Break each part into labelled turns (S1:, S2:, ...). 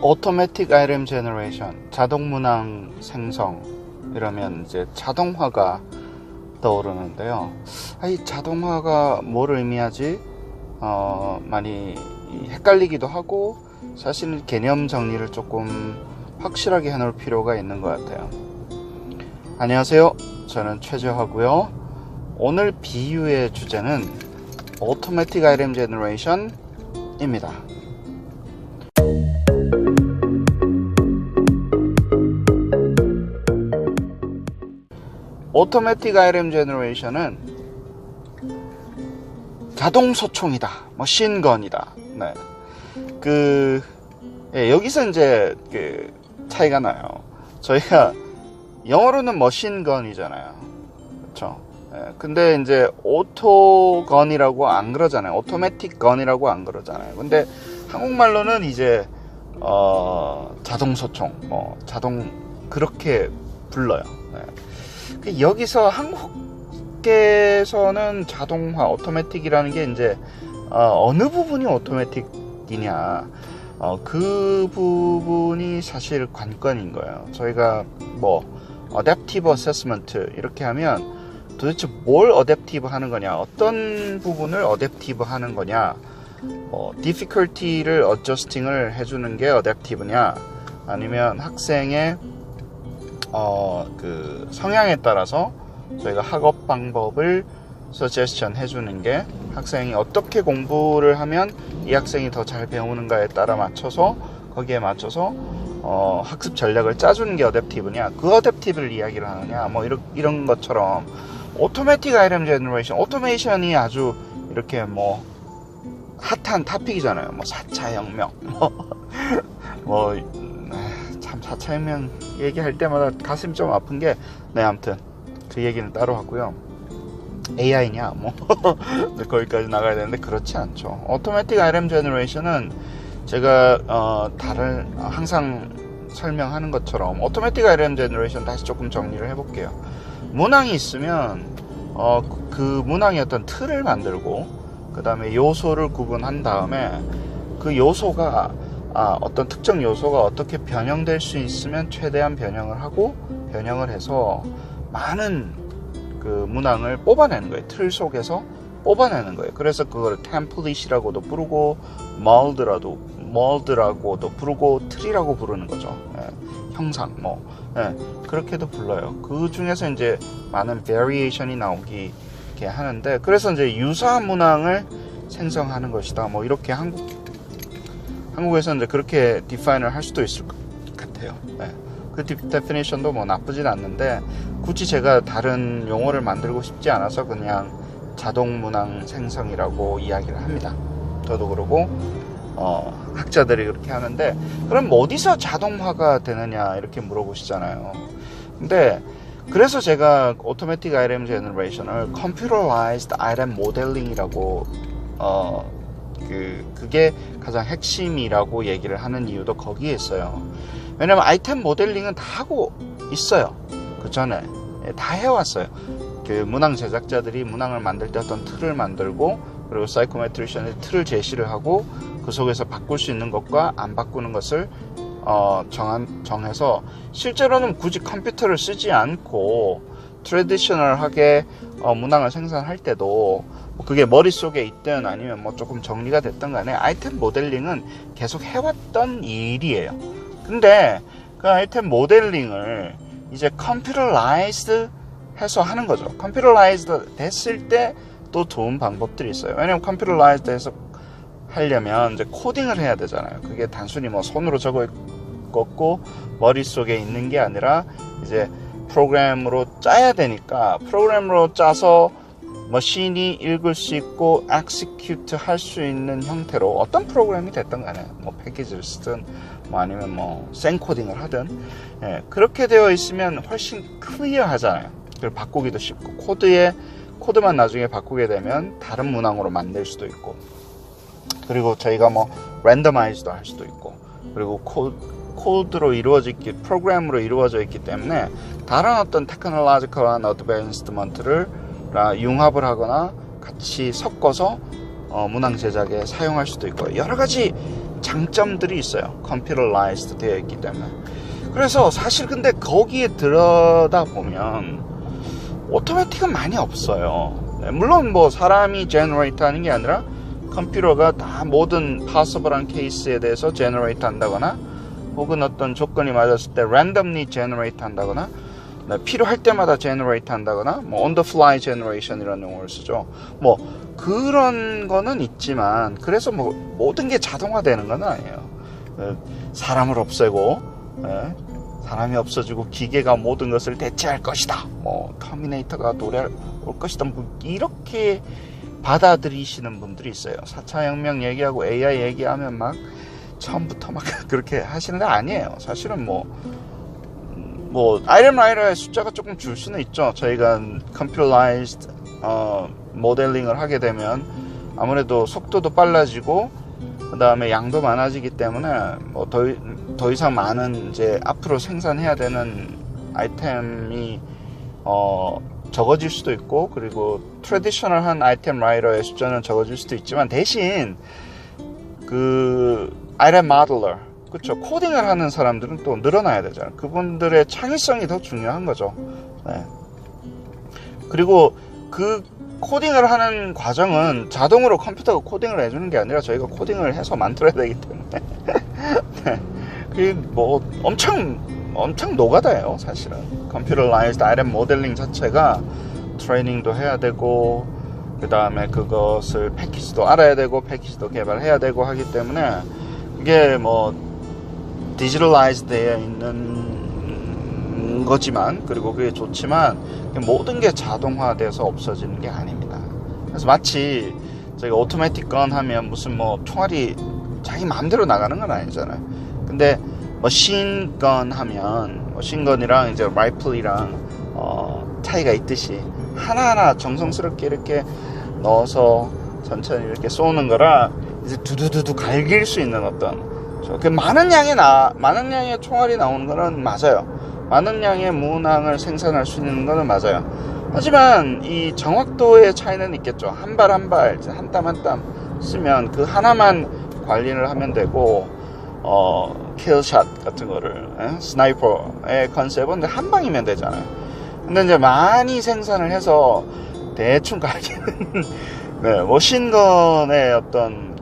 S1: Automatic Item Generation, 자동 문항 생성 이러면 이제 자동화가 떠오르는데요. 이 자동화가 뭘 의미하지? 많이 헷갈리기도 하고 사실은 개념 정리를 조금 확실하게 해놓을 필요가 있는 것 같아요. 안녕하세요. 저는 최재화고요. 오늘 비유의 주제는 Automatic Item Generation입니다. Automatic Item Generation은 자동 소총이다, 머신건이다. 네. 여기서 이제 차이가 나요. 저희가 영어로는 머신건이잖아요. 그렇죠? 근데 이제 오토건이라고 안 그러잖아요. 오토매틱 건이라고 안 그러잖아요. 근데 한국말로는 이제 자동 소총, 자동 그렇게 불러요. 네. 여기서 한국에서는 자동화, 오토매틱이라는 게 이제 어느 부분이 오토매틱이냐, 그 부분이 사실 관건인 거예요. 저희가 Adaptive Assessment 이렇게 하면 도대체 뭘 어댑티브 하는 거냐, 어떤 부분을 어댑티브 하는 거냐, difficulty를 adjusting을 해주는 게 어댑티브냐, 아니면 학생의 그 성향에 따라서 저희가 학업 방법을 suggestion 해주는 게, 학생이 어떻게 공부를 하면 이 학생이 더 잘 배우는가에 따라 맞춰서 거기에 맞춰서 학습 전략을 짜주는 게 어댑티브냐, 그 어댑티브를 이야기를 하느냐, 이런 것처럼 오토매틱 아이템 제너레이션, 오토메이션이 아주 이렇게 핫한 토픽이잖아요. 4차 혁명, 참 4차 혁명 얘기할 때마다 가슴이 좀 아픈 게, 아무튼 그 얘기는 따로 하고요. AI냐 거기까지 나가야 되는데 그렇지 않죠. 오토매틱 아이템 제너레이션은 제가 항상 설명하는 것처럼 오토매틱 아이템 제너레이션 다시 조금 정리를 해볼게요. 문항이 있으면 그 문항의 어떤 틀을 만들고, 그 다음에 요소를 구분한 다음에 그 요소가 어떤 특정 요소가 어떻게 변형될 수 있으면 최대한 변형을 하고, 변형을 해서 많은 그 문항을 뽑아내는 거예요. 틀 속에서 뽑아내는 거예요. 그래서 그걸 템플릿이라고도 부르고 몰드라고도 부르고 트리라고 부르는 거죠. 형상 그렇게도 불러요. 그 중에서 이제 많은 베리에이션이 나오게 하는데, 그래서 이제 유사한 문항을 생성하는 것이다, 이렇게 한국에서 이제 그렇게 디파인을 할 수도 있을 것 같아요. 그 데피니션도 나쁘진 않는데, 굳이 제가 다른 용어를 만들고 싶지 않아서 그냥 자동 문항 생성이라고 이야기를 합니다. 저도 그러고 학자들이 그렇게 하는데, 그럼 어디서 자동화가 되느냐 이렇게 물어보시잖아요. 근데 그래서 제가 Automatic Item Generation을 Computerized Item Modeling이라고 그게 가장 핵심이라고 얘기를 하는 이유도 거기에 있어요. 왜냐면 아이템 모델링은 다 하고 있어요. 그 전에 다 해왔어요. 그 문항 제작자들이 문항을 만들 때 어떤 틀을 만들고, 그리고 사이코메트리션이 틀을 제시를 하고, 그 속에서 바꿀 수 있는 것과 안 바꾸는 것을 정해서, 실제로는 굳이 컴퓨터를 쓰지 않고 트래디셔널하게 문항을 생산할 때도, 그게 머릿속에 있든 아니면 조금 정리가 됐던 간에 아이템 모델링은 계속 해왔던 일이에요. 근데 그 아이템 모델링을 이제 컴퓨터라이즈드 해서 하는 거죠. 컴퓨터라이즈드 됐을 때 또 좋은 방법들이 있어요. 왜냐면 컴퓨터라이즈드 해서 하려면 이제 코딩을 해야 되잖아요. 그게 단순히 손으로 적었고 머릿속에 있는 게 아니라 이제 프로그램으로 짜야 되니까, 프로그램으로 짜서 머신이 읽을 수 있고 execute 할 수 있는 형태로, 어떤 프로그램이 됐든 간에 패키지를 쓰든 아니면 생코딩을 하든, 그렇게 되어 있으면 훨씬 클리어 하잖아요. 그걸 바꾸기도 쉽고, 코드만 나중에 바꾸게 되면 다른 문항으로 만들 수도 있고, 그리고 저희가 랜더마이즈도 할 수도 있고, 그리고 코드로 프로그램으로 이루어져 있기 때문에 다른 어떤 테크놀로지컬한 어드밴스먼트를 융합을 하거나 같이 섞어서 문항 제작에 사용할 수도 있고, 여러 가지 장점들이 있어요. 컴퓨터라이즈드 되어 있기 때문에. 그래서 사실 근데 거기에 들여다보면 오토매틱은 많이 없어요. 네, 물론 뭐 사람이 제너레이트 하는 게 아니라 컴퓨터가 다 모든 possible한 케이스에 대해서 제너레이트 한다거나 혹은 어떤 조건이 맞았을 때 randomly 제너레이트 한다거나 네, 필요할 때마다 제너레이트 한다거나 뭐 on the fly generation 이라는 용어를 쓰죠. 뭐 그런 거는 있지만 그래서 뭐 모든 게 자동화되는 건 아니에요. 사람을 없애고 사람이 없어지고 기계가 모든 것을 대체할 것이다. 뭐 터미네이터가 올 것이다. 뭐 이렇게 받아들이시는 분들이 있어요. 4차 혁명 얘기하고 AI 얘기하면 막 처음부터 막 그렇게 하시는 게 아니에요. 사실은 뭐 아이템 라이더의 숫자가 조금 줄 수는 있죠. 저희가 컴퓨터라이즈드 모델링을 하게 되면 아무래도 속도도 빨라지고 그 다음에 양도 많아지기 때문에 뭐 더 이상 많은 이제 앞으로 생산해야 되는 아이템이 적어질 수도 있고 그리고 트래디셔널한 아이템 라이더의 숫자는 적어질 수도 있지만 대신 그 아이템 모델러 그쵸 코딩을 하는 사람들은 또 늘어나야 되잖아요. 그분들의 창의성이 더 중요한 거죠. 네. 그리고 그 코딩을 하는 과정은 자동으로 컴퓨터가 코딩을 해주는 게 아니라 저희가 코딩을 해서 만들어야 되기 때문에 네. 그게 뭐 엄청 노가다예요. 사실은 컴퓨터라이즈드 아이템 모델링 자체가 트레이닝도 해야 되고 그 다음에 그것을 패키지도 알아야 되고 패키지도 개발해야 되고 하기 때문에 이게 뭐 디지털라이즈 되어 있는 거지만 그리고 그게 좋지만 모든 게 자동화돼서 없어지는 게 아닙니다. 그래서 마치 저희가 오토매틱 건 하면 무슨 뭐 총알이 자기 마음대로 나가는 건 아니잖아요. 근데 머신건 하면 머신건이랑 이제 라이플이랑 차이가 있듯이 하나하나 정성스럽게 이렇게 넣어서 천천히 이렇게 쏘는 거라 이제 두두두두 갈길 수 있는 어떤 많은 양의 총알이 나오는 거는 맞아요. 많은 양의 문항을 생산할 수 있는 거는 맞아요. 하지만 이 정확도의 차이는 있겠죠. 한 발 한 발, 한 땀 한 땀 쓰면 그 하나만 관리를 하면 되고 킬샷 같은 거를 스나이퍼의 컨셉은 한 방이면 되잖아요. 근데 이제 많이 생산을 해서 대충 가기는 네, 머신건의 어떤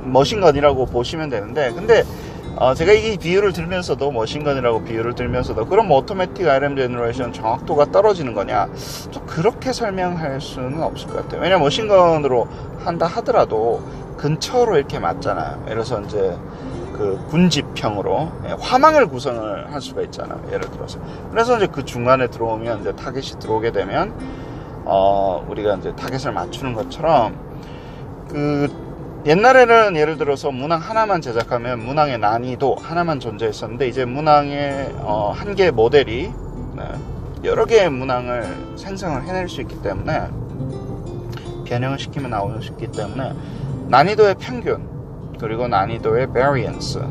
S1: 머신건이라고 보시면 되는데 근데 제가 이 비유를 들면서도 머신건이라고 비유를 들면서도 그럼 오토매틱 아이템 제너레이션 정확도가 떨어지는 거냐 좀 그렇게 설명할 수는 없을 것 같아요. 왜냐면 머신건으로 한다 하더라도 근처로 이렇게 맞잖아요. 예를 들어서 이제 그 군집형으로 화망을 구성을 할 수가 있잖아요. 예를 들어서 그래서 이제 그 중간에 들어오면 이제 타겟이 들어오게 되면 우리가 이제 타겟을 맞추는 것처럼 옛날에는 예를 들어서 문항 하나만 제작하면 문항의 난이도 하나만 존재했었는데 이제 문항의 한 개의 모델이 여러 개의 문항을 생성을 해낼 수 있기 때문에 변형을 시키면 나올 수 있기 때문에 난이도의 평균 그리고 난이도의 variance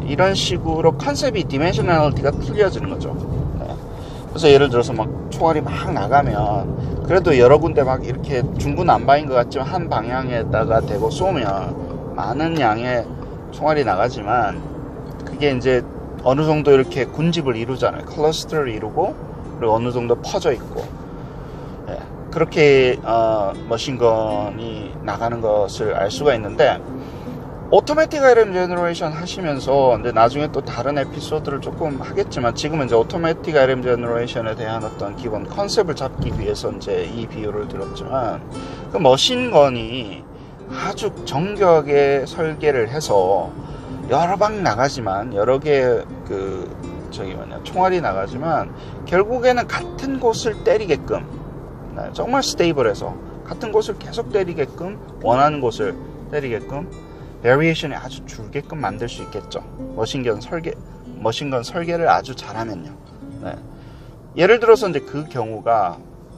S1: 이런 식으로 컨셉이 디멘셔널리티가 틀려지는 거죠. 그래서 예를 들어서 막 총알이 막 나가면 그래도 여러 군데 막 이렇게 중구난방인 것 같지만 한 방향에다가 대고 쏘면 많은 양의 총알이 나가지만 그게 이제 어느 정도 이렇게 군집을 이루잖아요. 클러스터를 이루고 그리고 어느 정도 퍼져 있고 그렇게 머신건이 나가는 것을 알 수가 있는데 오토매틱 아이템 제너레이션 하시면서 이제 나중에 또 다른 에피소드를 조금 하겠지만 지금은 이제 오토매틱 아이템 제너레이션에 대한 어떤 기본 컨셉을 잡기 위해서 이제 이 비유를 들었지만 그 머신건이 아주 정교하게 설계를 해서 여러 방 나가지만 여러 개의 총알이 나가지만 결국에는 같은 곳을 때리게끔 정말 스테이블해서 같은 곳을 계속 때리게끔 원하는 곳을 때리게끔 베리에이션이 아주 줄게끔 만들 수 있겠죠. 머신건 설계를 아주 잘하면요. 예를 들어서 이제 그 경우가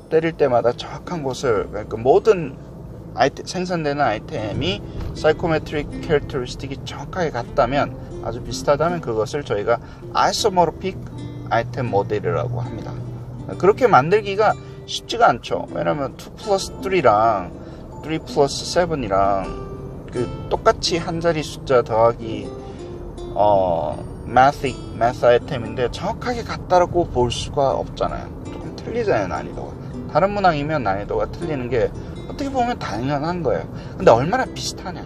S1: 때릴 때마다 정확한 곳을 그러니까 모든 생산되는 아이템이 사이코메트릭 캐릭터리스틱이 정확하게 같다면 아주 비슷하다면 그것을 저희가 아이소모르픽 아이템 모델이라고 합니다. 그렇게 만들기가 쉽지가 않죠. 왜냐면 2+3랑 3+7이랑 그 똑같이 한 자리 숫자 더하기 math 아이템인데 정확하게 같다라고 볼 수가 없잖아요. 조금 틀리잖아요, 난이도가. 다른 문항이면 난이도가 틀리는 게 어떻게 보면 당연한 거예요. 근데 얼마나 비슷하냐,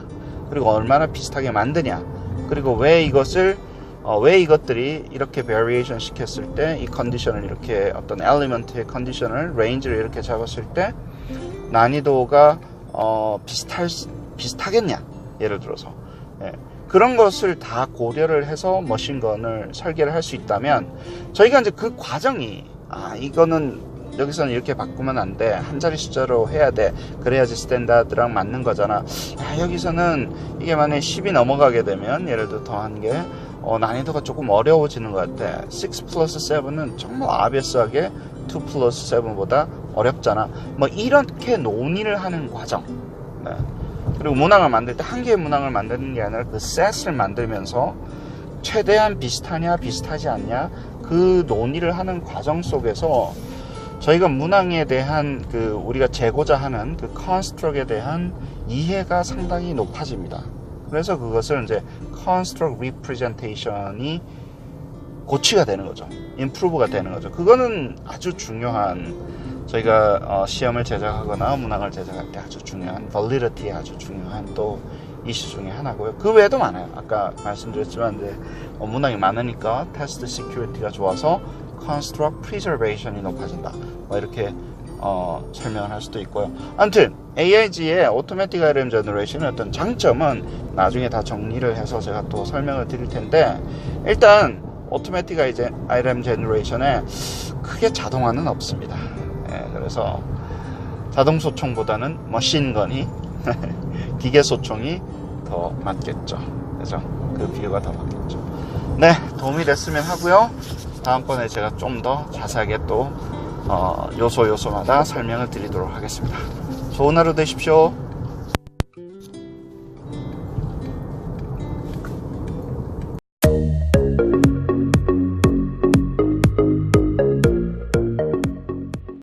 S1: 그리고 얼마나 비슷하게 만드냐, 그리고 왜 이것들이 이렇게 variation 시켰을 때 이 컨디션을 이렇게 어떤 element의 컨디션을 range를 이렇게 잡았을 때 난이도가 비슷하겠냐, 예를 들어서. 예. 그런 것을 다 고려를 해서 머신건을 설계를 할 수 있다면, 저희가 이제 그 과정이 이거는 여기서는 이렇게 바꾸면 안 돼, 한 자리 숫자로 해야 돼, 그래야지 스탠다드랑 맞는 거잖아. 여기서는 이게 만약에 10이 넘어가게 되면, 예를 들어 더한 게 난이도가 조금 어려워지는 것 같아. 6 플러스 7은 정말 obviously 2 플러스 7보다 어렵잖아. 뭐 이렇게 논의를 하는 과정. 네. 그리고 문항을 만들 때 한 개의 문항을 만드는 게 아니라 그 셋을 만들면서 최대한 비슷하냐 비슷하지 않냐 그 논의를 하는 과정 속에서 저희가 문항에 대한 우리가 재고자 하는 그 construct에 대한 이해가 상당히 높아집니다. 그래서 그것을 이제 construct representation이 고치가 되는 거죠. improve가 되는 거죠. 그거는 아주 중요한, 저희가 시험을 제작하거나 문항을 제작할 때 아주 중요한, validity에 아주 중요한 또 이슈 중에 하나고요. 그 외에도 많아요. 아까 말씀드렸지만 이제 문항이 많으니까 test security가 좋아서 construct preservation이 높아진다, 뭐 이렇게 설명을 할 수도 있고요. 아무튼 AIG의 Automatic Item Generation의 어떤 장점은 나중에 다 정리를 해서 제가 또 설명을 드릴 텐데, 일단 Automatic Item Generation에 크게 자동화는 없습니다. 예, 그래서 자동 소총보다는 머신건이 기계 소총이 더 맞겠죠. 그래서 그 비유가 더 맞겠죠. 네, 도움이 됐으면 하고요. 다음번에 제가 좀 더 자세하게 또 요소마다 설명을 드리도록 하겠습니다. 좋은 하루 되십시오.